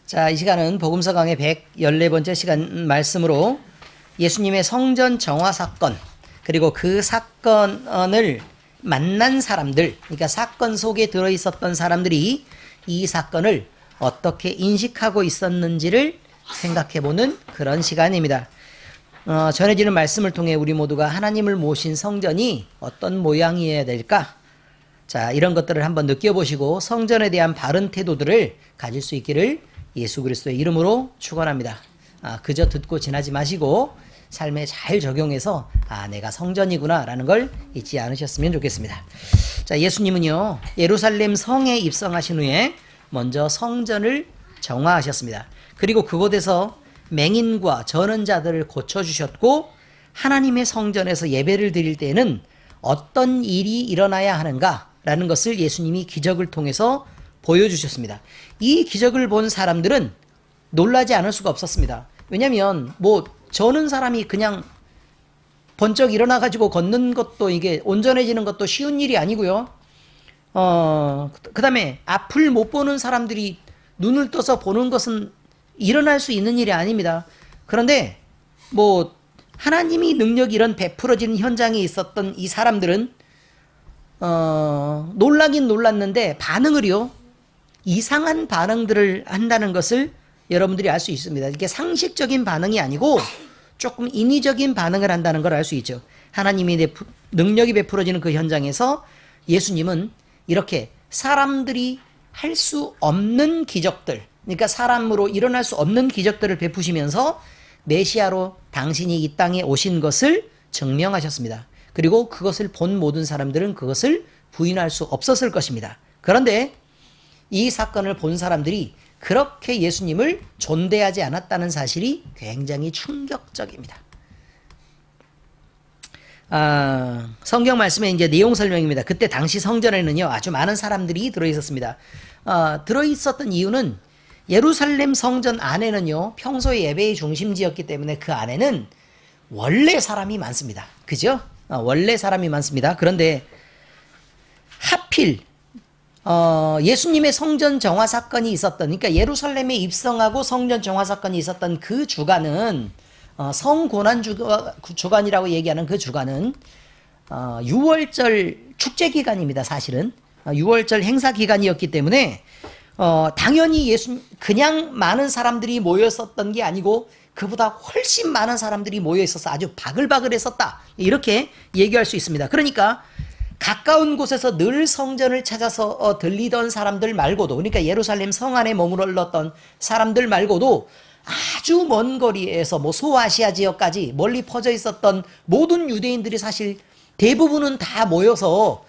자, 이 시간은 복음서 강의 114번째 시간 말씀으로 예수님의 성전 정화 사건, 그리고 그 사건을 만난 사람들, 그러니까 사건 속에 들어있었던 사람들이 이 사건을 어떻게 인식하고 있었는지를 생각해보는 그런 시간입니다. 전해지는 말씀을 통해 우리 모두가 하나님을 모신 성전이 어떤 모양이어야 될까? 자, 이런 것들을 한번 느껴보시고 성전에 대한 바른 태도들을 가질 수 있기를 예수 그리스도의 이름으로 축원합니다. 그저 듣고 지나지 마시고 삶에 잘 적용해서 내가 성전이구나 라는 걸 잊지 않으셨으면 좋겠습니다. 자, 예수님은요 예루살렘 성에 입성하신 후에 먼저 성전을 정화하셨습니다. 그리고 그곳에서 맹인과 저는 자들을 고쳐주셨고, 하나님의 성전에서 예배를 드릴 때에는 어떤 일이 일어나야 하는가 라는 것을 예수님이 기적을 통해서 보여주셨습니다. 이 기적을 본 사람들은 놀라지 않을 수가 없었습니다. 왜냐하면 저는 사람이 그냥 번쩍 일어나가지고 걷는 것도, 이게 온전해지는 것도 쉬운 일이 아니고요. 그 다음에 앞을 못 보는 사람들이 눈을 떠서 보는 것은 일어날 수 있는 일이 아닙니다. 그런데 하나님이 능력이 이런 베풀어지는 현장에 있었던 이 사람들은 놀라긴 놀랐는데 반응을요, 이상한 반응들을 한다는 것을 여러분들이 알 수 있습니다. 이게 상식적인 반응이 아니고 조금 인위적인 반응을 한다는 걸 알 수 있죠. 하나님이 능력이 베풀어지는 그 현장에서 예수님은 이렇게 사람들이 할 수 없는 기적들, 그러니까 사람으로 일어날 수 없는 기적들을 베푸시면서 메시아로 당신이 이 땅에 오신 것을 증명하셨습니다. 그리고 그것을 본 모든 사람들은 그것을 부인할 수 없었을 것입니다. 그런데 이 사건을 본 사람들이 그렇게 예수님을 존대하지 않았다는 사실이 굉장히 충격적입니다. 성경 말씀의 이제 내용 설명입니다. 그때 당시 성전에는요 아주 많은 사람들이 들어있었습니다. 들어있었던 이유는 예루살렘 성전 안에는요 평소에 예배의 중심지였기 때문에 그 안에는 원래 사람이 많습니다. 그죠? 원래 사람이 많습니다. 그런데 하필 예수님의 성전 정화 사건이 있었던, 그러니까 예루살렘에 입성하고 성전 정화 사건이 있었던 그 주간은 성고난 주간이라고 얘기하는 그 주간은 6월절 축제 기간입니다. 사실은 6월절 행사 기간이었기 때문에 당연히 그냥 많은 사람들이 모였었던 게 아니고 그보다 훨씬 많은 사람들이 모여 있어서 아주 바글바글했었다, 이렇게 얘기할 수 있습니다. 그러니까 가까운 곳에서 늘 성전을 찾아서 들리던 사람들 말고도, 그러니까 예루살렘 성 안에 머물렀던 사람들 말고도 아주 먼 거리에서 소아시아 지역까지 멀리 퍼져 있었던 모든 유대인들이 사실 대부분은 다 모여서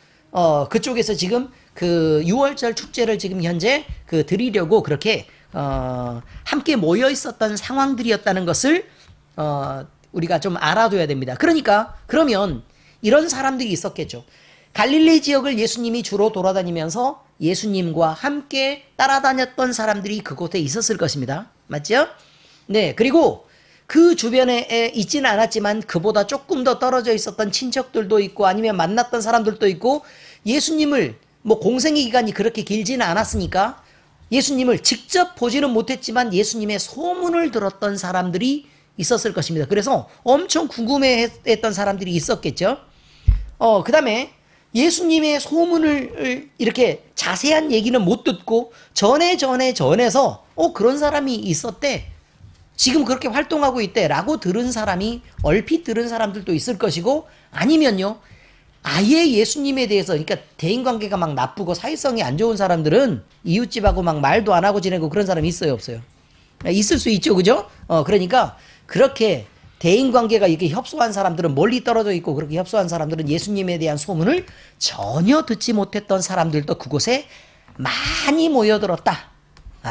그쪽에서 지금 그 6월절 축제를 지금 현재 드리려고 그렇게 함께 모여 있었던 상황들이었다는 것을 우리가 좀 알아둬야 됩니다. 그러면 이런 사람들이 있었겠죠. 갈릴리 지역을 예수님이 주로 돌아다니면서 예수님과 함께 따라다녔던 사람들이 그곳에 있었을 것입니다. 맞죠? 네. 그리고 그 주변에 있지는 않았지만 그보다 조금 더 떨어져 있었던 친척들도 있고 아니면 만났던 사람들도 있고, 예수님을 공생의 기간이 그렇게 길지는 않았으니까 예수님을 직접 보지는 못했지만 예수님의 소문을 들었던 사람들이 있었을 것입니다. 그래서 엄청 궁금해했던 사람들이 있었겠죠. 그 다음에 예수님의 소문을 이렇게 자세한 얘기는 못 듣고 전에서 그런 사람이 있었대, 지금 그렇게 활동하고 있대 라고 들은 사람이, 얼핏 들은 사람들도 있을 것이고, 아니면요 아예 예수님에 대해서, 그러니까 대인관계가 막 나쁘고 사회성이 안 좋은 사람들은 이웃집하고 막 말도 안 하고 지내고 그런 사람이 있어요, 없어요? 있을 수 있죠, 그죠? 그러니까 그렇게 대인관계가 이렇게 협소한 사람들은, 멀리 떨어져 있고 그렇게 협소한 사람들은 예수님에 대한 소문을 전혀 듣지 못했던 사람들도 그곳에 많이 모여들었다,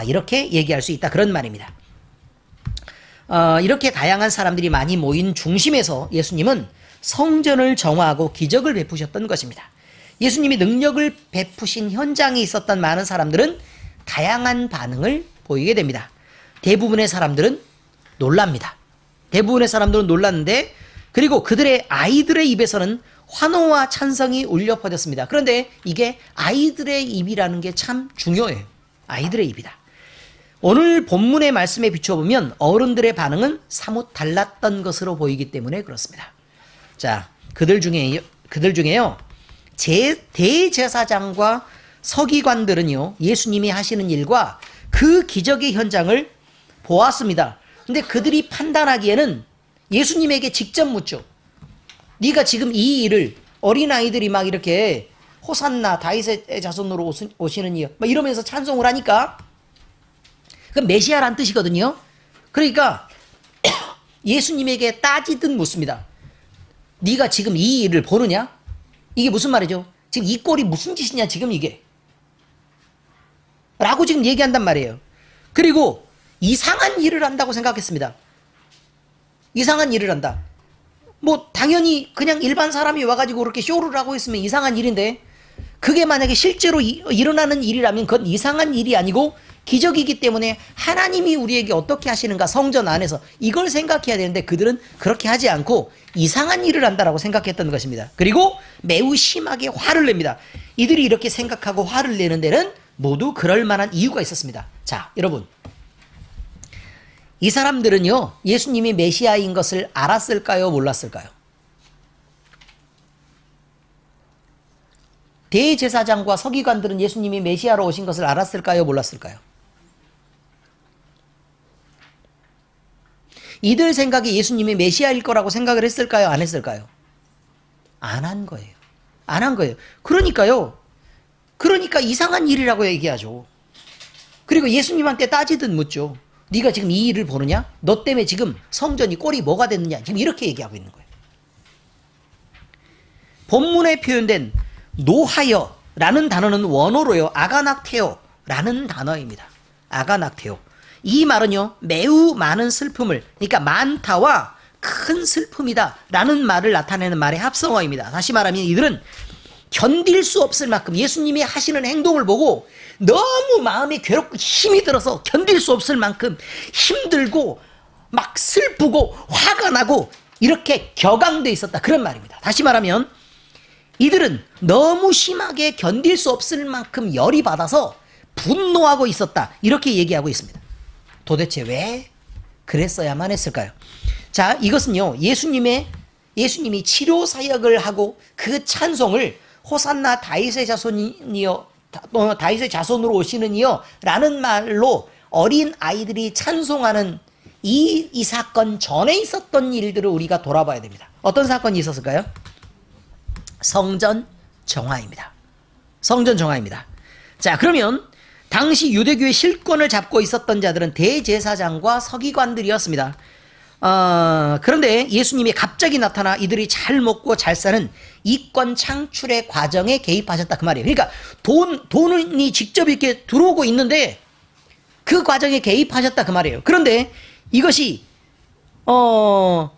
이렇게 얘기할 수 있다, 그런 말입니다. 이렇게 다양한 사람들이 많이 모인 중심에서 예수님은 성전을 정화하고 기적을 베푸셨던 것입니다. 예수님이 능력을 베푸신 현장에 있었던 많은 사람들은 다양한 반응을 보이게 됩니다. 대부분의 사람들은 놀랍니다. 대부분의 사람들은 놀랐는데, 그리고 그들의 아이들의 입에서는 환호와 찬성이 울려 퍼졌습니다. 그런데 이게 아이들의 입이라는 게 참 중요해요. 아이들의 입이다. 오늘 본문의 말씀에 비춰보면 어른들의 반응은 사뭇 달랐던 것으로 보이기 때문에 그렇습니다. 자, 그들 중에요. 대제사장과 서기관들은요, 예수님이 하시는 일과 그 기적의 현장을 보았습니다. 근데 그들이 판단하기에는 예수님에게 직접 묻죠. 네가 지금 이 일을, 어린아이들이 막 이렇게 호산나 다윗의 자손으로 오시는 이여 막 이러면서 찬송을 하니까 그건 메시아란 뜻이거든요. 그러니까 예수님에게 따지듯 묻습니다. 네가 지금 이 일을 보느냐? 이게 무슨 말이죠? 지금 이 꼴이 무슨 짓이냐 지금 이게? 라고 지금 얘기한단 말이에요. 그리고 이상한 일을 한다고 생각했습니다. 이상한 일을 한다. 뭐 당연히 그냥 일반 사람이 와가지고 그렇게 쇼를 하고 있으면 이상한 일인데, 그게 만약에 실제로 일어나는 일이라면 그건 이상한 일이 아니고 기적이기 때문에 하나님이 우리에게 어떻게 하시는가, 성전 안에서 이걸 생각해야 되는데 그들은 그렇게 하지 않고 이상한 일을 한다라고 생각했던 것입니다. 그리고 매우 심하게 화를 냅니다. 이들이 이렇게 생각하고 화를 내는 데는 모두 그럴 만한 이유가 있었습니다. 자, 여러분, 이 사람들은요, 예수님이 메시아인 것을 알았을까요, 몰랐을까요? 대제사장과 서기관들은 예수님이 메시아로 오신 것을 알았을까요, 몰랐을까요? 이들 생각에 예수님이 메시아일 거라고 생각을 했을까요, 안 했을까요? 안 한 거예요. 안 한 거예요. 그러니까 이상한 일이라고 얘기하죠. 그리고 예수님한테 따지듯 묻죠. 네가 지금 이 일을 보느냐? 너 때문에 지금 성전이 꼴이 뭐가 됐느냐? 지금 이렇게 얘기하고 있는 거예요. 본문에 표현된 노하여라는 단어는 원어로요, 아가낙테오라는 단어입니다. 아가낙테오. 이 말은요, 매우 많은 슬픔을, 그러니까 많다와 큰 슬픔이다 라는 말을 나타내는 말의 합성어입니다. 다시 말하면 이들은 견딜 수 없을 만큼 예수님이 하시는 행동을 보고 너무 마음이 괴롭고 힘이 들어서 견딜 수 없을 만큼 힘들고 막 슬프고 화가 나고 이렇게 격앙돼 있었다, 그런 말입니다. 다시 말하면 이들은 너무 심하게 견딜 수 없을 만큼 열이 받아서 분노하고 있었다, 이렇게 얘기하고 있습니다. 도대체 왜 그랬어야만 했을까요? 자, 이것은요, 예수님이 치료 사역을 하고 그 찬송을 호산나 다윗의 자손이여, 다윗의 자손으로 오시는 이여 라는 말로 어린 아이들이 찬송하는 이 사건 전에 있었던 일들을 우리가 돌아봐야 됩니다. 어떤 사건이 있었을까요? 성전 정화입니다. 성전 정화입니다. 자, 그러면 당시 유대교의 실권을 잡고 있었던 자들은 대제사장과 서기관들이었습니다. 그런데 예수님이 갑자기 나타나 이들이 잘 먹고 잘 사는 이권 창출의 과정에 개입하셨다, 그 말이에요. 그러니까 돈이 직접 이렇게 들어오고 있는데 그 과정에 개입하셨다, 그 말이에요. 그런데 이것이 또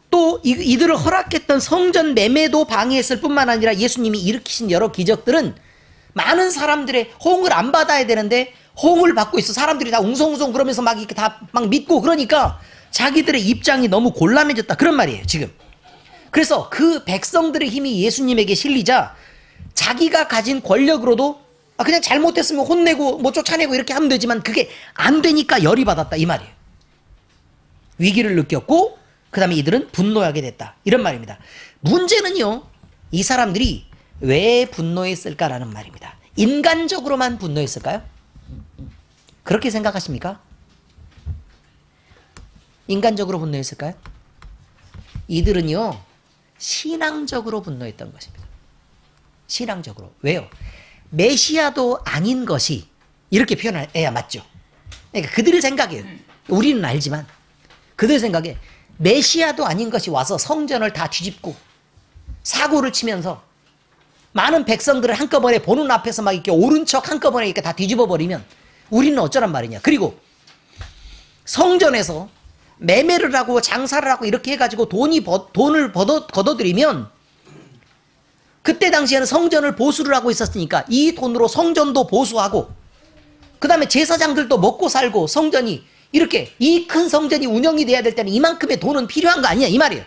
이들을 허락했던 성전 매매도 방해했을 뿐만 아니라 예수님이 일으키신 여러 기적들은 많은 사람들의 호응을 안 받아야 되는데 호응을 받고 있어. 사람들이 다 웅성웅성 그러면서 막 이렇게 다 막 믿고, 그러니까 자기들의 입장이 너무 곤란해졌다, 그런 말이에요, 지금. 그래서 그 백성들의 힘이 예수님에게 실리자 자기가 가진 권력으로도 그냥 잘못했으면 혼내고 뭐 쫓아내고 이렇게 하면 되지만 그게 안 되니까 열이 받았다, 이 말이에요. 위기를 느꼈고 그 다음에 이들은 분노하게 됐다, 이런 말입니다. 문제는요, 이 사람들이 왜 분노했을까라는 말입니다. 인간적으로만 분노했을까요? 그렇게 생각하십니까? 인간적으로 분노했을까요? 이들은요, 신앙적으로 분노했던 것입니다. 신앙적으로. 왜요? 메시아도 아닌 것이, 이렇게 표현해야 맞죠. 그러니까 그들의 생각이에요. 우리는 알지만 그들 생각에 메시아도 아닌 것이 와서 성전을 다 뒤집고 사고를 치면서 많은 백성들을 한꺼번에 보는 앞에서 막 이렇게 옳은 척 한꺼번에 이렇게 다 뒤집어 버리면 우리는 어쩌란 말이냐. 그리고 성전에서 매매를 하고 장사를 하고 이렇게 해가지고 돈을 걷어들이면, 그때 당시에는 성전을 보수를 하고 있었으니까 이 돈으로 성전도 보수하고 그 다음에 제사장들도 먹고 살고, 성전이 이렇게 이 큰 성전이 운영이 돼야 될 때는 이만큼의 돈은 필요한 거 아니냐, 이 말이에요.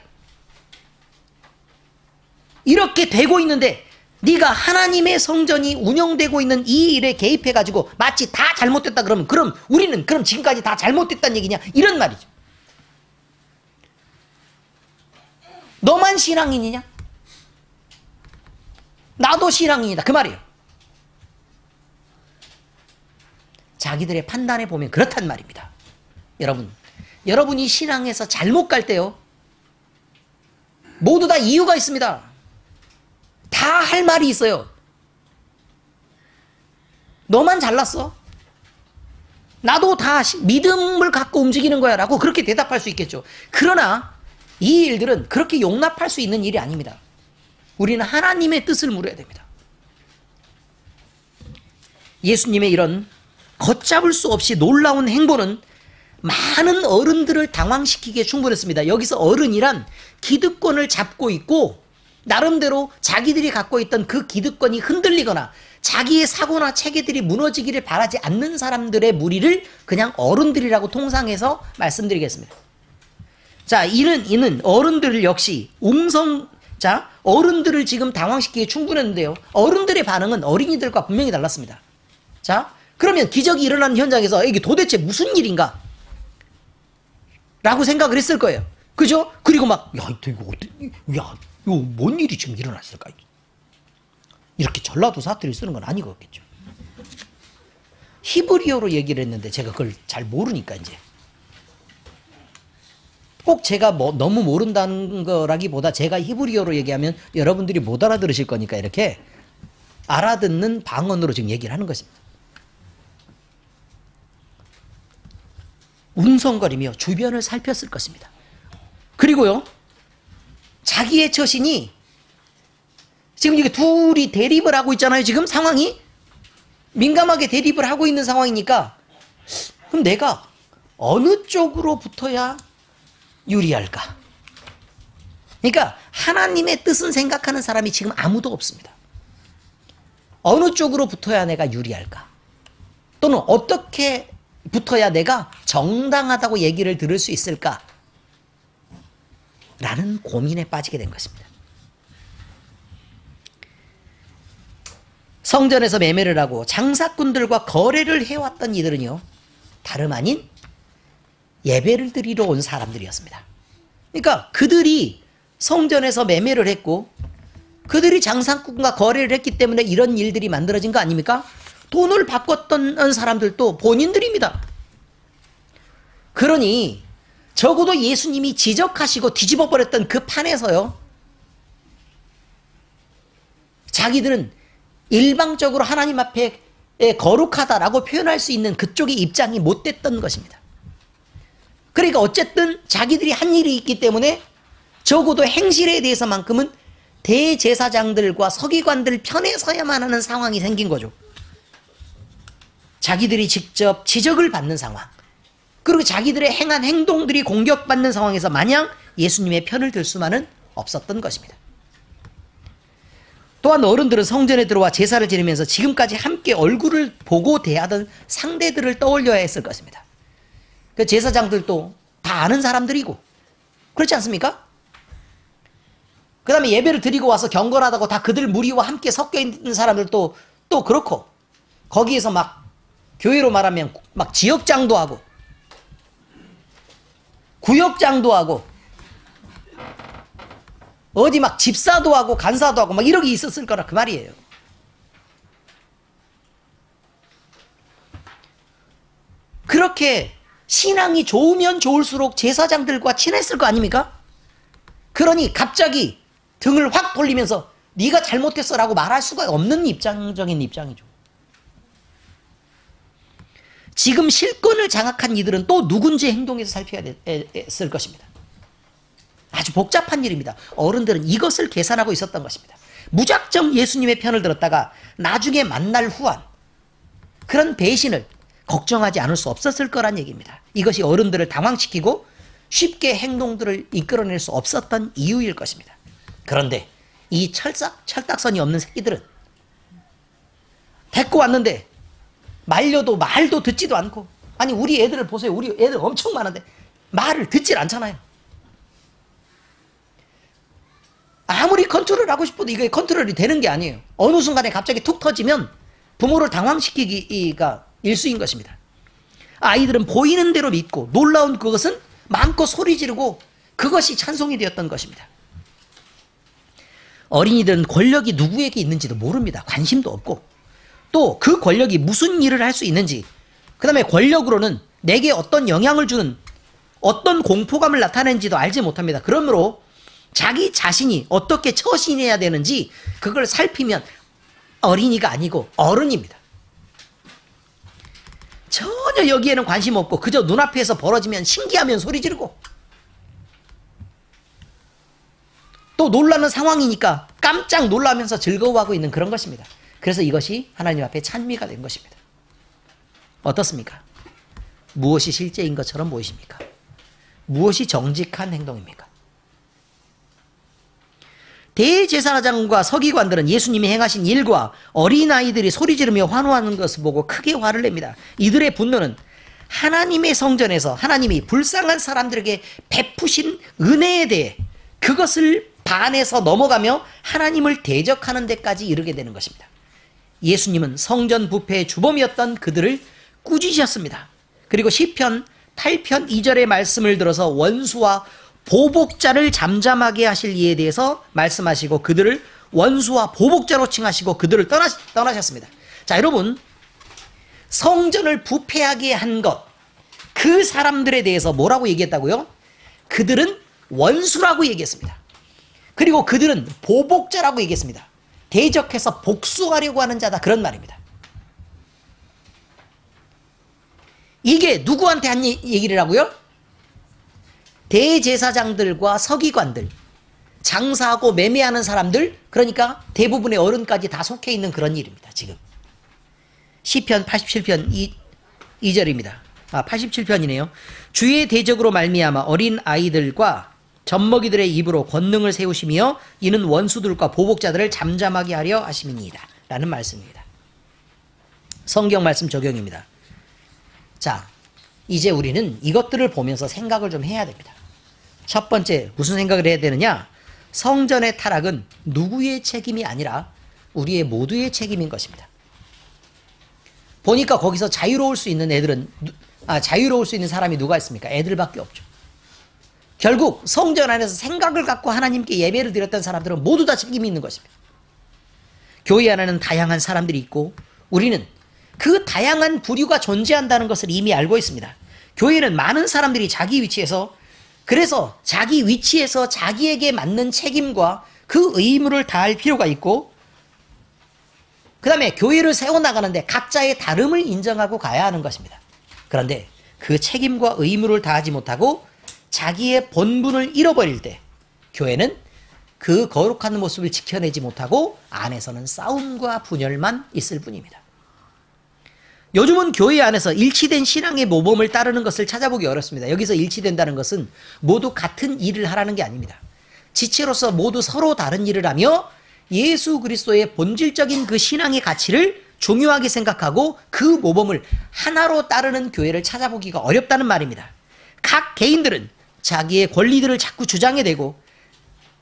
이렇게 되고 있는데 네가 하나님의 성전이 운영되고 있는 이 일에 개입해가지고 마치 다 잘못됐다 그러면 그럼 우리는 그럼 지금까지 다 잘못됐다는 얘기냐? 이런 말이죠. 너만 신앙인이냐? 나도 신앙인이다. 그 말이에요. 자기들의 판단에 보면 그렇단 말입니다. 여러분이 신앙에서 잘못 갈 때요. 모두 다 이유가 있습니다. 다 할 말이 있어요. 너만 잘났어? 나도 다 믿음을 갖고 움직이는 거야 라고 그렇게 대답할 수 있겠죠. 그러나 이 일들은 그렇게 용납할 수 있는 일이 아닙니다. 우리는 하나님의 뜻을 물어야 됩니다. 예수님의 이런 걷잡을 수 없이 놀라운 행보는 많은 어른들을 당황시키기에 충분했습니다. 여기서 어른이란 기득권을 잡고 있고 나름대로 자기들이 갖고 있던 그 기득권이 흔들리거나 자기의 사고나 체계들이 무너지기를 바라지 않는 사람들의 무리를 그냥 어른들이라고 통상해서 말씀드리겠습니다. 자, 이는 어른들 역시 어른들을 지금 당황시키기에 충분했는데요. 어른들의 반응은 어린이들과 분명히 달랐습니다. 자, 그러면 기적이 일어나는 현장에서 이게 도대체 무슨 일인가? 라고 생각을 했을 거예요. 그죠? 그리고 막, 이거 뭔 일이 지금 일어났을까? 이렇게 전라도 사투리 쓰는 건 아니겠죠. 히브리어로 얘기를 했는데 제가 그걸 잘 모르니까 이제. 꼭 제가 너무 모른다는 거라기보다 제가 히브리어로 얘기하면 여러분들이 못 알아들으실 거니까 이렇게 알아듣는 방언으로 지금 얘기를 하는 것입니다. 웅성거리며 주변을 살폈을 것입니다. 그리고요, 자기의 처신이 지금 이게 둘이 대립을 하고 있잖아요. 지금 상황이 민감하게 대립을 하고 있는 상황이니까 그럼 내가 어느 쪽으로 붙어야 유리할까? 그러니까 하나님의 뜻은 생각하는 사람이 지금 아무도 없습니다. 어느 쪽으로 붙어야 내가 유리할까? 또는 어떻게 붙어야 내가 정당하다고 얘기를 들을 수 있을까? 라는 고민에 빠지게 된 것입니다. 성전에서 매매를 하고 장사꾼들과 거래를 해왔던 이들은요, 다름 아닌 예배를 드리러 온 사람들이었습니다. 그러니까 그들이 성전에서 매매를 했고 그들이 장사꾼과 거래를 했기 때문에 이런 일들이 만들어진 거 아닙니까? 돈을 바꿨던 사람들도 본인들입니다. 그러니 적어도 예수님이 지적하시고 뒤집어 버렸던 그 판에서요, 자기들은 일방적으로 하나님 앞에 거룩하다라고 표현할 수 있는 그쪽의 입장이 못 됐던 것입니다. 그러니까 어쨌든 자기들이 한 일이 있기 때문에 적어도 행실에 대해서만큼은 대제사장들과 서기관들 편에 서야만 하는 상황이 생긴 거죠. 자기들이 직접 지적을 받는 상황, 그리고 자기들의 행한 행동들이 공격받는 상황에서 마냥 예수님의 편을 들 수만은 없었던 것입니다. 또한 어른들은 성전에 들어와 제사를 지내면서 지금까지 함께 얼굴을 보고 대하던 상대들을 떠올려야 했을 것입니다. 그 제사장들도 다 아는 사람들이고 그렇지 않습니까? 그 다음에 예배를 드리고 와서 경건하다고 다 그들 무리와 함께 섞여 있는 사람들도 또 그렇고, 거기에서 막 교회로 말하면 막 지역장도 하고 구역장도 하고 어디 막 집사도 하고 간사도 하고 막 이렇게 있었을 거라 그 말이에요. 그렇게 신앙이 좋으면 좋을수록 제사장들과 친했을 거 아닙니까? 그러니 갑자기 등을 확 돌리면서 네가 잘못했어 라고 말할 수가 없는 입장적인 입장이죠. 지금 실권을 장악한 이들은 또 누군지 행동에서 살펴야 했을 것입니다. 아주 복잡한 일입니다. 어른들은 이것을 계산하고 있었던 것입니다. 무작정 예수님의 편을 들었다가 나중에 만날 후한 그런 배신을 걱정하지 않을 수 없었을 거란 얘기입니다. 이것이 어른들을 당황시키고 쉽게 행동들을 이끌어낼 수 없었던 이유일 것입니다. 그런데 이 철딱선이 없는 새끼들은 데리고 왔는데 말려도 말도 듣지도 않고, 아니 우리 애들을 보세요. 우리 애들 엄청 많은데 말을 듣질 않잖아요. 아무리 컨트롤하고 싶어도 이게 컨트롤이 되는 게 아니에요. 어느 순간에 갑자기 툭 터지면 부모를 당황시키기가 일수인 것입니다. 아이들은 보이는 대로 믿고 놀라운 그것은 마음껏 소리 지르고 그것이 찬송이 되었던 것입니다. 어린이들은 권력이 누구에게 있는지도 모릅니다. 관심도 없고 또 그 권력이 무슨 일을 할 수 있는지, 그 다음에 권력으로는 내게 어떤 영향을 주는 어떤 공포감을 나타내는지도 알지 못합니다. 그러므로 자기 자신이 어떻게 처신해야 되는지 그걸 살피면 어린이가 아니고 어른입니다. 전혀 여기에는 관심 없고 그저 눈앞에서 벌어지면 신기하면 소리 지르고 또 놀라는 상황이니까 깜짝 놀라면서 즐거워하고 있는 그런 것입니다. 그래서 이것이 하나님 앞에 찬미가 된 것입니다. 어떻습니까? 무엇이 실제인 것처럼 보이십니까? 무엇이 정직한 행동입니까? 대제사장과 서기관들은 예수님이 행하신 일과 어린아이들이 소리 지르며 환호하는 것을 보고 크게 화를 냅니다. 이들의 분노는 하나님의 성전에서 하나님이 불쌍한 사람들에게 베푸신 은혜에 대해 그것을 반해서 넘어가며 하나님을 대적하는 데까지 이르게 되는 것입니다. 예수님은 성전 부패의 주범이었던 그들을 꾸짖으셨습니다. 그리고 시편 8편 2절의 말씀을 들어서 원수와 보복자를 잠잠하게 하실 이에 대해서 말씀하시고 그들을 원수와 보복자로 칭하시고 그들을 떠나셨습니다. 자, 여러분, 성전을 부패하게 한 것, 그 사람들에 대해서 뭐라고 얘기했다고요? 그들은 원수라고 얘기했습니다. 그리고 그들은 보복자라고 얘기했습니다. 대적해서 복수하려고 하는 자다, 그런 말입니다. 이게 누구한테 한 얘기라고요? 대제사장들과 서기관들, 장사하고 매매하는 사람들, 그러니까 대부분의 어른까지 다 속해 있는 그런 일입니다. 지금 시편 87편 2절입니다. 87편이네요. 주의 대적으로 말미암아 어린 아이들과 젖먹이들의 입으로 권능을 세우시며 이는 원수들과 보복자들을 잠잠하게 하려 하심이니이다 라는 말씀입니다. 성경 말씀 적용입니다. 자, 이제 우리는 이것들을 보면서 생각을 좀 해야 됩니다. 첫 번째, 무슨 생각을 해야 되느냐? 성전의 타락은 누구의 책임이 아니라 우리의 모두의 책임인 것입니다. 보니까 거기서 자유로울 수 있는 자유로울 수 있는 사람이 누가 있습니까? 애들밖에 없죠. 결국 성전 안에서 생각을 갖고 하나님께 예배를 드렸던 사람들은 모두 다 책임이 있는 것입니다. 교회 안에는 다양한 사람들이 있고 우리는 그 다양한 부류가 존재한다는 것을 이미 알고 있습니다. 교회는 많은 사람들이 자기 위치에서, 그래서 자기 위치에서 자기에게 맞는 책임과 그 의무를 다할 필요가 있고, 그 다음에 교회를 세워나가는데 각자의 다름을 인정하고 가야 하는 것입니다. 그런데 그 책임과 의무를 다하지 못하고 자기의 본분을 잃어버릴 때 교회는 그 거룩한 모습을 지켜내지 못하고 안에서는 싸움과 분열만 있을 뿐입니다. 요즘은 교회 안에서 일치된 신앙의 모범을 따르는 것을 찾아보기 어렵습니다. 여기서 일치된다는 것은 모두 같은 일을 하라는 게 아닙니다. 지체로서 모두 서로 다른 일을 하며 예수 그리스도의 본질적인 그 신앙의 가치를 중요하게 생각하고 그 모범을 하나로 따르는 교회를 찾아보기가 어렵다는 말입니다. 각 개인들은 자기의 권리들을 자꾸 주장해대고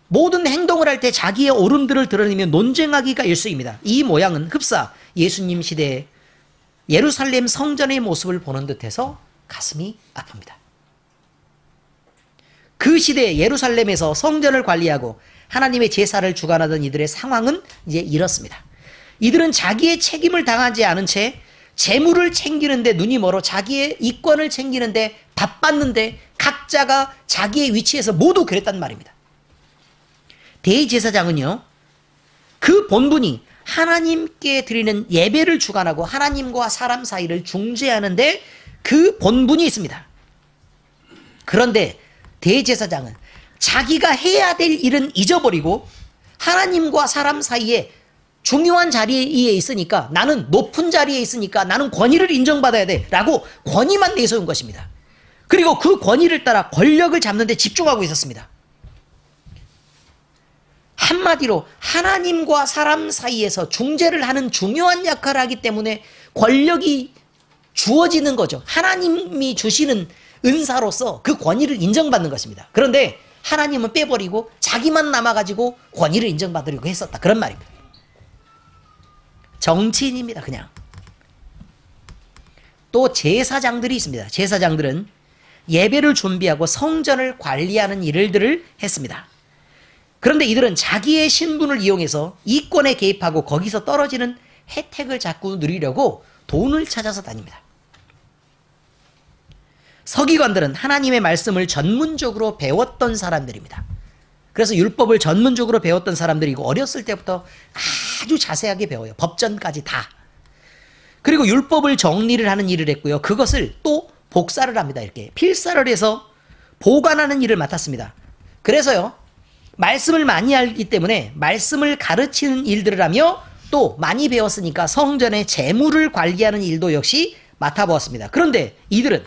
모든 행동을 할 때 자기의 옳음들을 드러내며 논쟁하기가 일쑤입니다. 이 모양은 흡사 예수님 시대에 예루살렘 성전의 모습을 보는 듯해서 가슴이 아픕니다. 그 시대에 예루살렘에서 성전을 관리하고 하나님의 제사를 주관하던 이들의 상황은 이제 이렇습니다. 이들은 자기의 책임을 당하지 않은 채 재물을 챙기는데 눈이 멀어 자기의 이권을 챙기는데 바빴는데 각자가 자기의 위치에서 모두 그랬단 말입니다. 대제사장은요, 그 본분이 하나님께 드리는 예배를 주관하고 하나님과 사람 사이를 중재하는데 그 본분이 있습니다. 그런데 대제사장은 자기가 해야 될 일은 잊어버리고 하나님과 사람 사이에 중요한 자리에 있으니까, 나는 높은 자리에 있으니까 나는 권위를 인정받아야 돼 라고 권위만 내세운 것입니다. 그리고 그 권위를 따라 권력을 잡는 데 집중하고 있었습니다. 한마디로 하나님과 사람 사이에서 중재를 하는 중요한 역할을 하기 때문에 권력이 주어지는 거죠. 하나님이 주시는 은사로서 그 권위를 인정받는 것입니다. 그런데 하나님은 빼버리고 자기만 남아가지고 권위를 인정받으려고 했었다. 그런 말입니다. 정치인입니다. 그냥. 또 제사장들이 있습니다. 제사장들은 예배를 준비하고 성전을 관리하는 일들을 했습니다. 그런데 이들은 자기의 신분을 이용해서 이권에 개입하고 거기서 떨어지는 혜택을 자꾸 누리려고 돈을 찾아서 다닙니다. 서기관들은 하나님의 말씀을 전문적으로 배웠던 사람들입니다. 그래서 율법을 전문적으로 배웠던 사람들이고 어렸을 때부터 아주 자세하게 배워요. 법전까지 다. 그리고 율법을 정리를 하는 일을 했고요. 그것을 또 복사를 합니다. 이렇게 필사를 해서 보관하는 일을 맡았습니다. 그래서요. 말씀을 많이 알기 때문에 말씀을 가르치는 일들을 하며 또 많이 배웠으니까 성전의 재물을 관리하는 일도 역시 맡아보았습니다. 그런데 이들은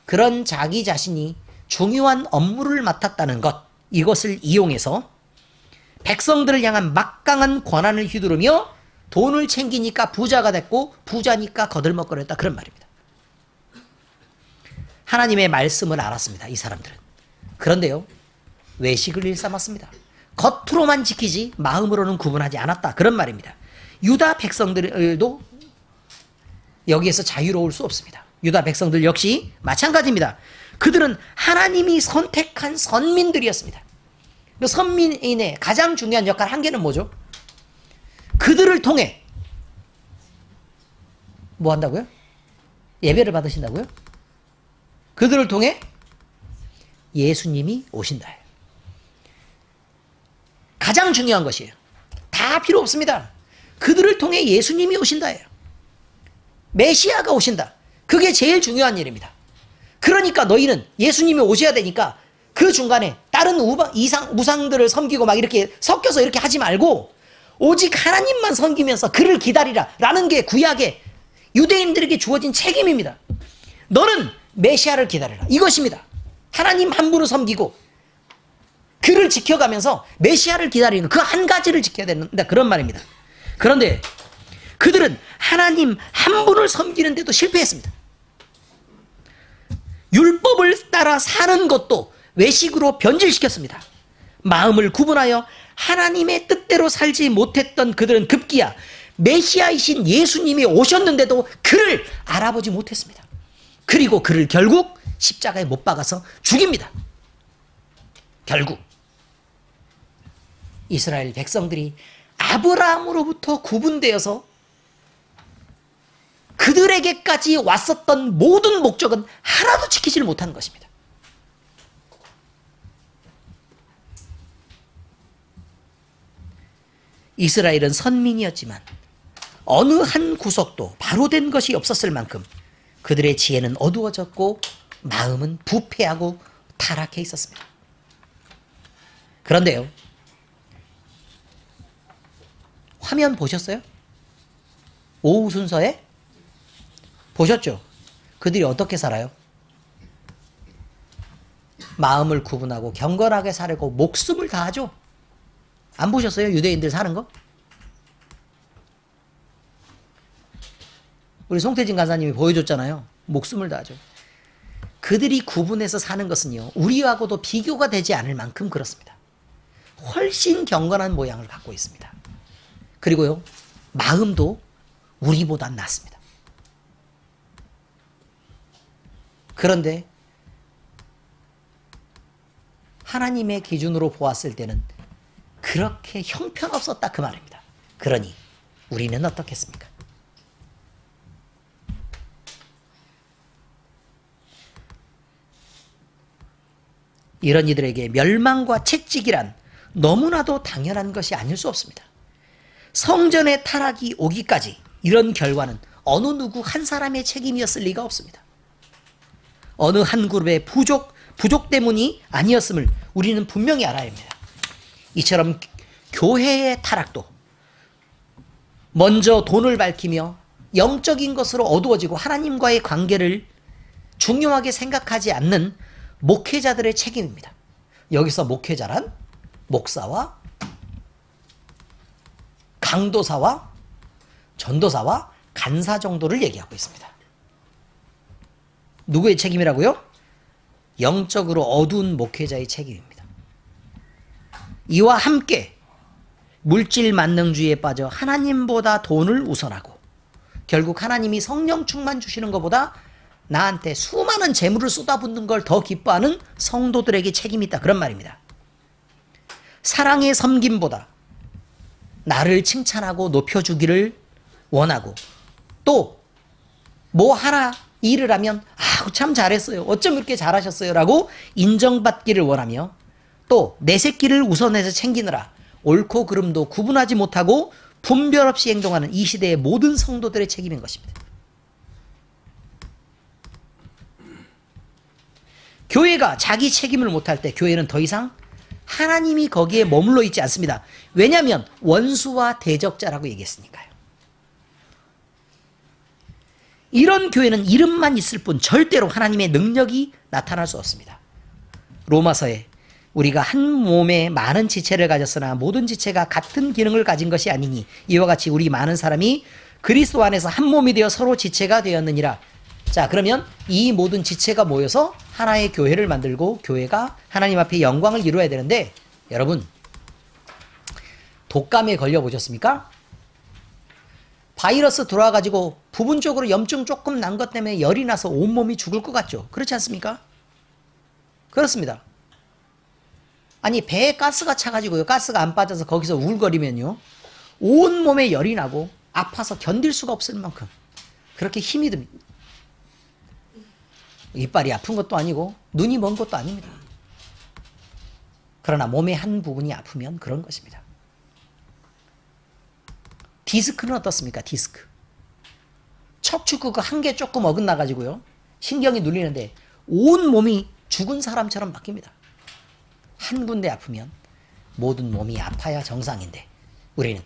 그런 자기 자신이 중요한 업무를 맡았다는 것, 이것을 이용해서 백성들을 향한 막강한 권한을 휘두르며 돈을 챙기니까 부자가 됐고 부자니까 거들먹거렸다. 그런 말입니다. 하나님의 말씀을 알았습니다. 이 사람들은. 그런데요. 외식을 일삼았습니다. 겉으로만 지키지 마음으로는 구분하지 않았다. 그런 말입니다. 유다 백성들도 여기에서 자유로울 수 없습니다. 유다 백성들 역시 마찬가지입니다. 그들은 하나님이 선택한 선민들이었습니다. 선민의 가장 중요한 역할 한 개는 뭐죠? 그들을 통해 뭐 한다고요? 예배를 받으신다고요? 그들을 통해 예수님이 오신다. 가장 중요한 것이에요. 다 필요 없습니다. 그들을 통해 예수님이 오신다예요. 메시아가 오신다. 그게 제일 중요한 일입니다. 그러니까 너희는 예수님이 오셔야 되니까 그 중간에 다른 우상들을 섬기고 막 이렇게 섞여서 이렇게 하지 말고 오직 하나님만 섬기면서 그를 기다리라 라는 게 구약의 유대인들에게 주어진 책임입니다. 너는 메시아를 기다려라. 이것입니다. 하나님 한 분을 섬기고 그를 지켜가면서 메시아를 기다리는 그 한 가지를 지켜야 된다. 그런 말입니다. 그런데 그들은 하나님 한 분을 섬기는데도 실패했습니다. 율법을 따라 사는 것도 외식으로 변질시켰습니다. 마음을 구분하여 하나님의 뜻대로 살지 못했던 그들은 급기야 메시아이신 예수님이 오셨는데도 그를 알아보지 못했습니다. 그리고 그를 결국 십자가에 못 박아서 죽입니다. 결국 이스라엘 백성들이 아브라함으로부터 구분되어서 그들에게까지 왔었던 모든 목적은 하나도 지키지를 못하는 것입니다. 이스라엘은 선민이었지만 어느 한 구석도 바로 된 것이 없었을 만큼 그들의 지혜는 어두워졌고 마음은 부패하고 타락해 있었습니다. 그런데요. 화면 보셨어요? 오후 순서에? 보셨죠? 그들이 어떻게 살아요? 마음을 구분하고 경건하게 살고 목숨을 다하죠? 안 보셨어요? 유대인들 사는 거? 우리 송태진 간사님이 보여줬잖아요. 목숨을 다하죠. 그들이 구분해서 사는 것은요. 우리하고도 비교가 되지 않을 만큼 그렇습니다. 훨씬 경건한 모양을 갖고 있습니다. 그리고요. 마음도 우리보다 낫습니다. 그런데 하나님의 기준으로 보았을 때는 그렇게 형편없었다 그 말입니다. 그러니 우리는 어떻겠습니까? 이런 이들에게 멸망과 채찍이란 너무나도 당연한 것이 아닐 수 없습니다. 성전의 타락이 오기까지 이런 결과는 어느 누구 한 사람의 책임이었을 리가 없습니다. 어느 한 그룹의 부족 때문이 아니었음을 우리는 분명히 알아야 합니다. 이처럼 교회의 타락도 먼저 돈을 밝히며 영적인 것으로 어두워지고 하나님과의 관계를 중요하게 생각하지 않는 목회자들의 책임입니다. 여기서 목회자란 목사와 강도사와 전도사와 간사 정도를 얘기하고 있습니다. 누구의 책임이라고요? 영적으로 어두운 목회자의 책임입니다. 이와 함께 물질 만능주의에 빠져 하나님보다 돈을 우선하고 결국 하나님이 성령 충만 주시는 것보다 나한테 수많은 재물을 쏟아붓는 걸 더 기뻐하는 성도들에게 책임이 있다. 그런 말입니다. 사랑의 섬김보다 나를 칭찬하고 높여주기를 원하고 또 뭐 하나 일을 하면 참 잘했어요. 어쩜 이렇게 잘하셨어요. 라고 인정받기를 원하며 또 내 새끼를 우선해서 챙기느라 옳고 그름도 구분하지 못하고 분별 없이 행동하는 이 시대의 모든 성도들의 책임인 것입니다. 교회가 자기 책임을 못할 때 교회는 더 이상 하나님이 거기에 머물러 있지 않습니다. 왜냐하면 원수와 대적자라고 얘기했으니까요. 이런 교회는 이름만 있을 뿐 절대로 하나님의 능력이 나타날 수 없습니다. 로마서에 우리가 한 몸에 많은 지체를 가졌으나 모든 지체가 같은 기능을 가진 것이 아니니 이와 같이 우리 많은 사람이 그리스도 안에서 한 몸이 되어 서로 지체가 되었느니라. 자, 그러면 이 모든 지체가 모여서 하나의 교회를 만들고 교회가 하나님 앞에 영광을 이루어야 되는데 여러분 독감에 걸려보셨습니까? 바이러스 들어와가지고 부분적으로 염증 조금 난 것 때문에 열이 나서 온몸이 죽을 것 같죠? 그렇지 않습니까? 그렇습니다. 아니 배에 가스가 차가지고요. 가스가 안 빠져서 거기서 우울거리면요. 온몸에 열이 나고 아파서 견딜 수가 없을 만큼 그렇게 힘이 듭니다. 이빨이 아픈 것도 아니고 눈이 먼 것도 아닙니다. 그러나 몸의 한 부분이 아프면 그런 것입니다. 디스크는 어떻습니까? 디스크. 척추 그거 한 개 조금 어긋나가지고요. 신경이 눌리는데 온 몸이 죽은 사람처럼 바뀝니다. 한 군데 아프면 모든 몸이 아파야 정상인데 우리는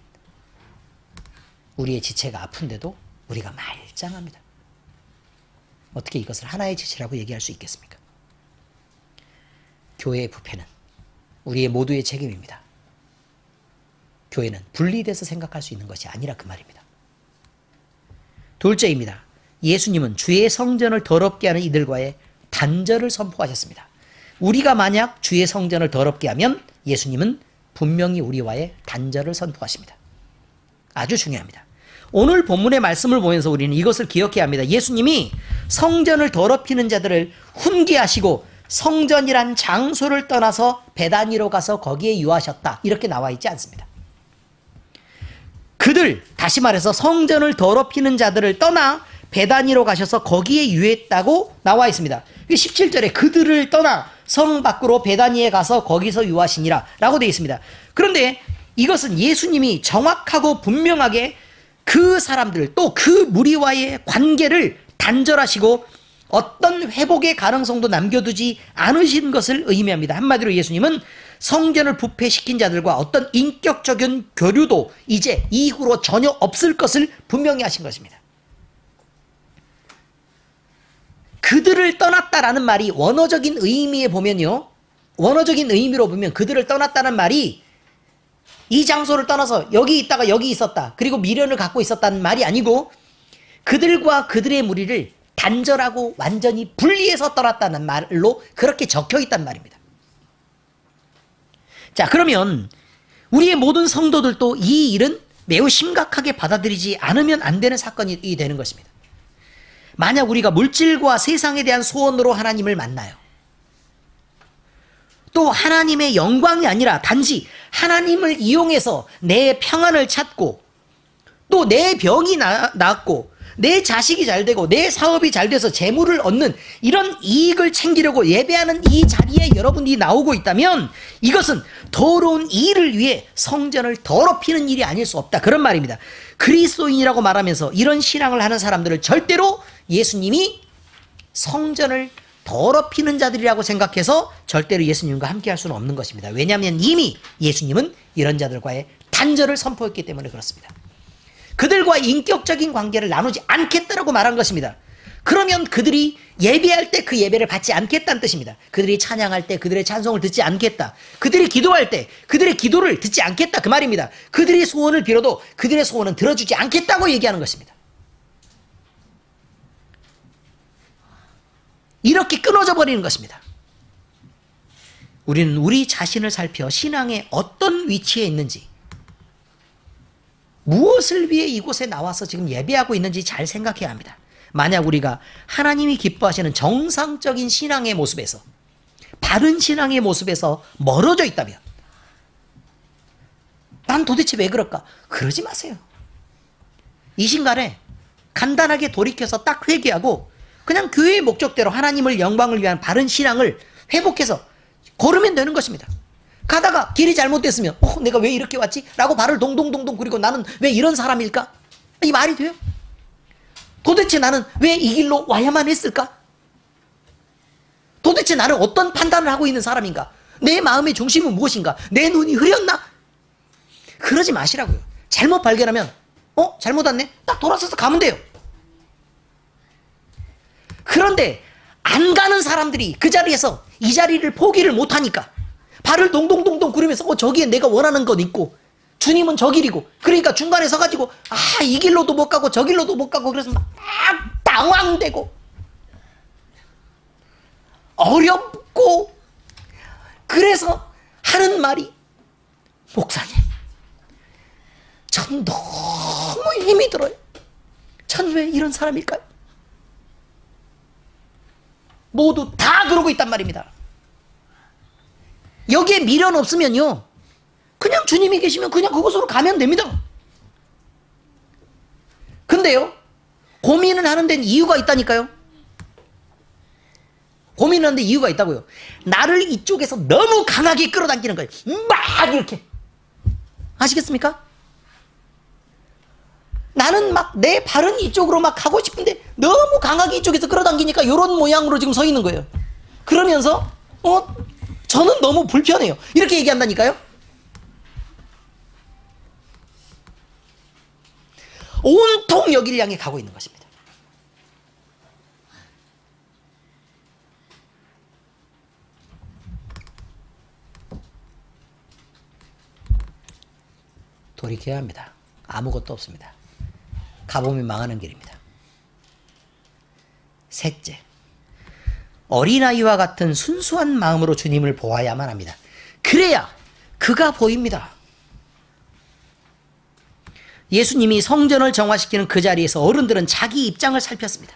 우리의 지체가 아픈데도 우리가 말짱합니다. 어떻게 이것을 하나의 지체라고 얘기할 수 있겠습니까? 교회의 부패는 우리의 모두의 책임입니다. 교회는 분리돼서 생각할 수 있는 것이 아니라 그 말입니다. 둘째입니다. 예수님은 주의 성전을 더럽게 하는 이들과의 단절을 선포하셨습니다. 우리가 만약 주의 성전을 더럽게 하면 예수님은 분명히 우리와의 단절을 선포하십니다. 아주 중요합니다. 오늘 본문의 말씀을 보면서 우리는 이것을 기억해야 합니다. 예수님이 성전을 더럽히는 자들을 훈계하시고 성전이란 장소를 떠나서 베다니로 가서 거기에 유하셨다. 이렇게 나와 있지 않습니다. 그들, 다시 말해서 성전을 더럽히는 자들을 떠나 베다니로 가셔서 거기에 유했다고 나와 있습니다. 17절에 그들을 떠나 성 밖으로 베다니에 가서 거기서 유하시니라 라고 되어 있습니다. 그런데 이것은 예수님이 정확하고 분명하게 그 사람들 또 그 무리와의 관계를 단절하시고 어떤 회복의 가능성도 남겨두지 않으신 것을 의미합니다. 한마디로 예수님은 성전을 부패시킨 자들과 어떤 인격적인 교류도 이제 이후로 전혀 없을 것을 분명히 하신 것입니다. 그들을 떠났다라는 말이 원어적인 의미에 보면요. 원어적인 의미로 보면 그들을 떠났다는 말이 이 장소를 떠나서 여기 있다가 여기 있었다. 그리고 미련을 갖고 있었다는 말이 아니고 그들과 그들의 무리를 단절하고 완전히 분리해서 떠났다는 말로 그렇게 적혀 있단 말입니다. 자, 그러면 우리의 모든 성도들도 이 일은 매우 심각하게 받아들이지 않으면 안 되는 사건이 되는 것입니다. 만약 우리가 물질과 세상에 대한 소원으로 하나님을 만나요. 또 하나님의 영광이 아니라 단지 하나님을 이용해서 내 평안을 찾고 또 내 병이 낫고 내 자식이 잘 되고 내 사업이 잘 돼서 재물을 얻는 이런 이익을 챙기려고 예배하는 이 자리에 여러분이 나오고 있다면 이것은 더러운 일을 위해 성전을 더럽히는 일이 아닐 수 없다. 그런 말입니다. 그리스도인이라고 말하면서 이런 신앙을 하는 사람들을 절대로 예수님이 성전을 더럽히는 자들이라고 생각해서 절대로 예수님과 함께 할 수는 없는 것입니다. 왜냐하면 이미 예수님은 이런 자들과의 단절을 선포했기 때문에 그렇습니다. 그들과 인격적인 관계를 나누지 않겠다라고 말한 것입니다. 그러면 그들이 예배할 때 그 예배를 받지 않겠다는 뜻입니다. 그들이 찬양할 때 그들의 찬송을 듣지 않겠다. 그들이 기도할 때 그들의 기도를 듣지 않겠다. 그 말입니다. 그들이 소원을 빌어도 그들의 소원은 들어주지 않겠다고 얘기하는 것입니다. 이렇게 끊어져 버리는 것입니다. 우리는 우리 자신을 살펴 신앙의 어떤 위치에 있는지, 무엇을 위해 이곳에 나와서 지금 예배하고 있는지 잘 생각해야 합니다. 만약 우리가 하나님이 기뻐하시는 정상적인 신앙의 모습에서, 바른 신앙의 모습에서 멀어져 있다면, 난 도대체 왜 그럴까? 그러지 마세요. 이 순간에 간단하게 돌이켜서 딱 회개하고 그냥 교회의 목적대로 하나님을 영광을 위한 바른 신앙을 회복해서 걸으면 되는 것입니다. 가다가 길이 잘못됐으면 내가 왜 이렇게 왔지? 라고 발을 동동동동 구리고 나는 왜 이런 사람일까? 이 말이 돼요? 도대체 나는 왜 이 길로 와야만 했을까? 도대체 나는 어떤 판단을 하고 있는 사람인가? 내 마음의 중심은 무엇인가? 내 눈이 흐렸나? 그러지 마시라고요. 잘못 발견하면 잘못 왔네? 딱 돌아서서 가면 돼요. 그런데 안 가는 사람들이 그 자리에서 이 자리를 포기를 못하니까 발을 동동동동 구르면서 저기에 내가 원하는 건 있고 주님은 저 길이고, 그러니까 중간에 서가지고 이 길로도 못 가고 저 길로도 못 가고, 그래서 막 당황되고 어렵고, 그래서 하는 말이, 목사님, 전 너무 힘이 들어요. 전 왜 이런 사람일까요? 모두 다 그러고 있단 말입니다. 여기에 미련 없으면요, 그냥 주님이 계시면 그냥 그곳으로 가면 됩니다. 근데요, 고민을 하는 데는 이유가 있다니까요. 고민하는데 이유가 있다고요. 나를 이쪽에서 너무 강하게 끌어당기는 거예요. 막 이렇게. 아시겠습니까? 나는 막 내 발은 이쪽으로 막 가고 싶은데 너무 강하게 이쪽에서 끌어당기니까 이런 모양으로 지금 서 있는 거예요. 그러면서 저는 너무 불편해요. 이렇게 얘기한다니까요. 온통 여기를 향해 가고 있는 것입니다. 돌이켜야 합니다. 아무것도 없습니다. 가보면 망하는 길입니다. 셋째, 어린아이와 같은 순수한 마음으로 주님을 보아야만 합니다. 그래야 그가 보입니다. 예수님이 성전을 정화시키는 그 자리에서 어른들은 자기 입장을 살폈습니다.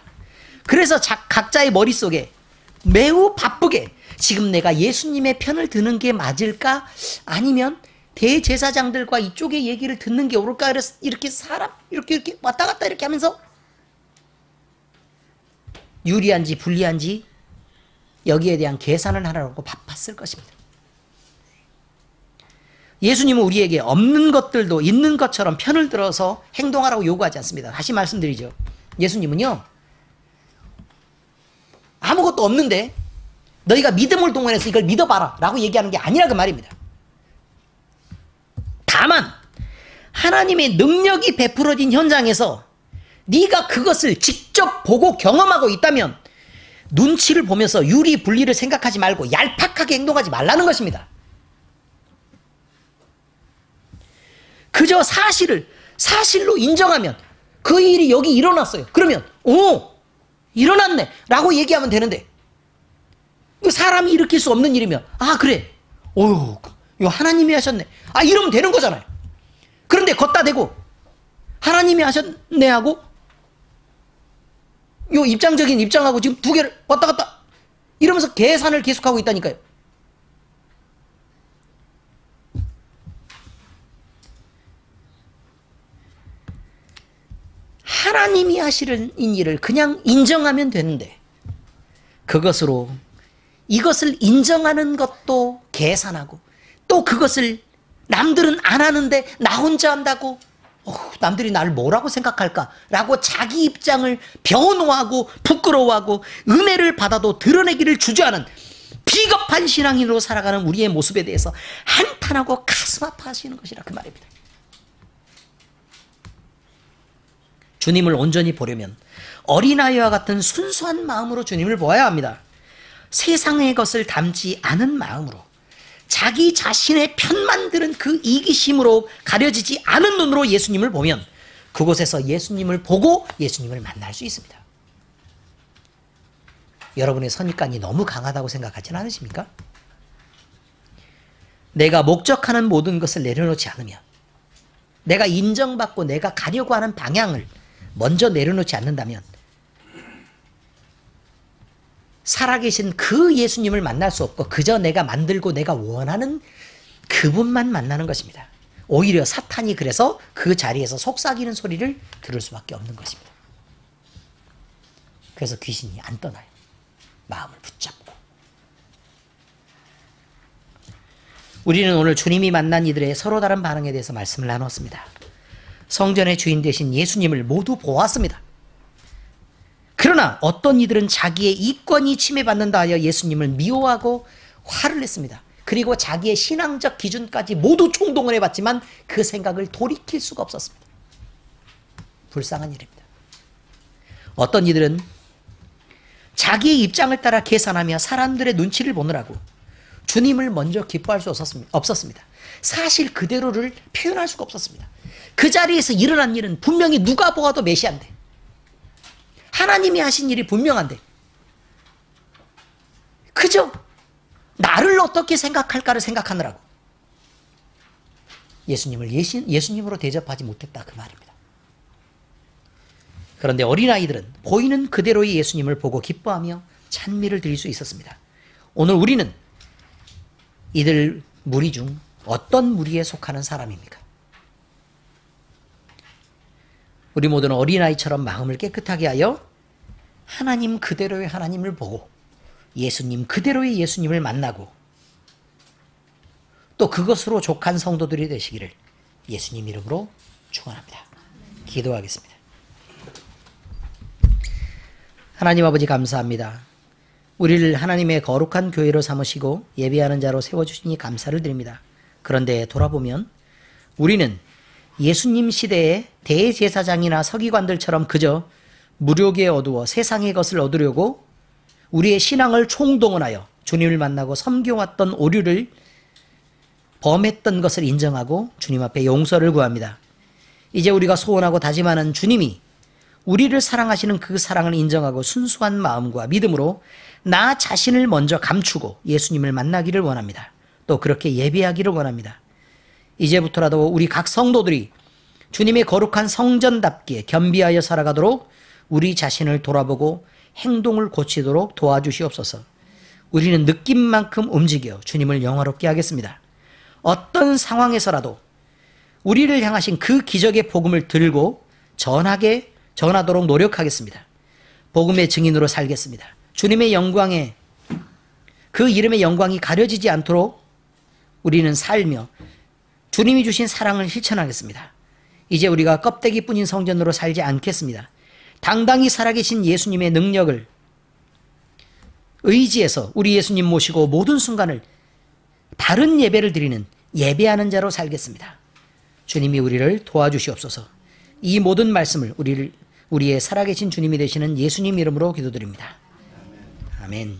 그래서 각자의 머릿속에 매우 바쁘게 지금 내가 예수님의 편을 드는 게 맞을까? 아니면 대제사장들과 이쪽의 얘기를 듣는 게 옳을까? 이렇게 사람 이렇게 왔다 갔다 이렇게 하면서 유리한지 불리한지 여기에 대한 계산을 하라고 바빴을 것입니다. 예수님은 우리에게 없는 것들도 있는 것처럼 편을 들어서 행동하라고 요구하지 않습니다. 다시 말씀드리죠. 예수님은요, 아무것도 없는데 너희가 믿음을 동원해서 이걸 믿어봐라 라고 얘기하는 게 아니라 그 말입니다. 다만 하나님의 능력이 베풀어진 현장에서 네가 그것을 직접 보고 경험하고 있다면 눈치를 보면서 유리 분리를 생각하지 말고 얄팍하게 행동하지 말라는 것입니다. 그저 사실로 인정하면 그 일이 여기 일어났어요. 그러면 일어났네 라고 얘기하면 되는데, 사람이 일으킬 수 없는 일이면 그래, 이거 하나님이 하셨네, 이러면 되는 거잖아요. 그런데 걷다 대고 하나님이 하셨네 하고 요 입장적인 입장하고 지금 두 개를 왔다 갔다 이러면서 계산을 계속하고 있다니까요. 하나님이 하시는 일을 그냥 인정하면 되는데, 그것으로 이것을 인정하는 것도 계산하고, 또 그것을 남들은 안 하는데 나 혼자 한다고 남들이 나를 뭐라고 생각할까 라고 자기 입장을 변호하고 부끄러워하고 은혜를 받아도 드러내기를 주저하는 비겁한 신앙인으로 살아가는 우리의 모습에 대해서 한탄하고 가슴 아파하시는 것이라 그 말입니다. 주님을 온전히 보려면 어린아이와 같은 순수한 마음으로 주님을 보아야 합니다. 세상의 것을 담지 않은 마음으로, 자기 자신의 편만 들은 그 이기심으로 가려지지 않은 눈으로 예수님을 보면 그곳에서 예수님을 보고 예수님을 만날 수 있습니다. 여러분의 선입관이 너무 강하다고 생각하지는 않으십니까? 내가 목적하는 모든 것을 내려놓지 않으면, 내가 인정받고 내가 가려고 하는 방향을 먼저 내려놓지 않는다면 살아계신 그 예수님을 만날 수 없고 그저 내가 만들고 내가 원하는 그분만 만나는 것입니다. 오히려 사탄이 그래서 그 자리에서 속삭이는 소리를 들을 수밖에 없는 것입니다. 그래서 귀신이 안 떠나요. 마음을 붙잡고. 우리는 오늘 주님이 만난 이들의 서로 다른 반응에 대해서 말씀을 나눴습니다. 성전의 주인 되신 예수님을 모두 보았습니다. 그러나 어떤 이들은 자기의 이권이 침해받는다 하여 예수님을 미워하고 화를 냈습니다. 그리고 자기의 신앙적 기준까지 모두 총동원 해봤지만 그 생각을 돌이킬 수가 없었습니다. 불쌍한 일입니다. 어떤 이들은 자기의 입장을 따라 계산하며 사람들의 눈치를 보느라고 주님을 먼저 기뻐할 수 없었습니다. 사실 그대로를 표현할 수가 없었습니다. 그 자리에서 일어난 일은 분명히 누가 보아도 메시아인데, 하나님이 하신 일이 분명한데 그저 나를 어떻게 생각할까를 생각하느라고 예수님을 예수님으로 대접하지 못했다, 그 말입니다. 그런데 어린아이들은 보이는 그대로의 예수님을 보고 기뻐하며 찬미를 드릴 수 있었습니다. 오늘 우리는 이들 무리 중 어떤 무리에 속하는 사람입니까? 우리 모두는 어린아이처럼 마음을 깨끗하게 하여 하나님 그대로의 하나님을 보고 예수님 그대로의 예수님을 만나고 또 그것으로 족한 성도들이 되시기를 예수님 이름으로 축원합니다. 기도하겠습니다. 하나님 아버지 감사합니다. 우리를 하나님의 거룩한 교회로 삼으시고 예배하는 자로 세워주시니 감사를 드립니다. 그런데 돌아보면 우리는 예수님 시대의 대제사장이나 서기관들처럼 그저 무력에 어두워 세상의 것을 얻으려고 우리의 신앙을 총동원하여 주님을 만나고 섬겨왔던 오류를 범했던 것을 인정하고 주님 앞에 용서를 구합니다. 이제 우리가 소원하고 다짐하는 주님이 우리를 사랑하시는 그 사랑을 인정하고 순수한 마음과 믿음으로 나 자신을 먼저 감추고 예수님을 만나기를 원합니다. 또 그렇게 예배하기를 원합니다. 이제부터라도 우리 각 성도들이 주님의 거룩한 성전답게 겸비하여 살아가도록 우리 자신을 돌아보고 행동을 고치도록 도와주시옵소서. 우리는 느낌만큼 움직여 주님을 영화롭게 하겠습니다. 어떤 상황에서라도 우리를 향하신 그 기적의 복음을 들고 전하도록 노력하겠습니다. 복음의 증인으로 살겠습니다. 주님의 영광에 그 이름의 영광이 가려지지 않도록 우리는 살며 주님이 주신 사랑을 실천하겠습니다. 이제 우리가 껍데기뿐인 성전으로 살지 않겠습니다. 당당히 살아계신 예수님의 능력을 의지해서 우리 예수님 모시고 모든 순간을 바른 예배를 드리는 예배하는 자로 살겠습니다. 주님이 우리를 도와주시옵소서. 이 모든 말씀을 우리의 살아계신 주님이 되시는 예수님 이름으로 기도드립니다. 아멘.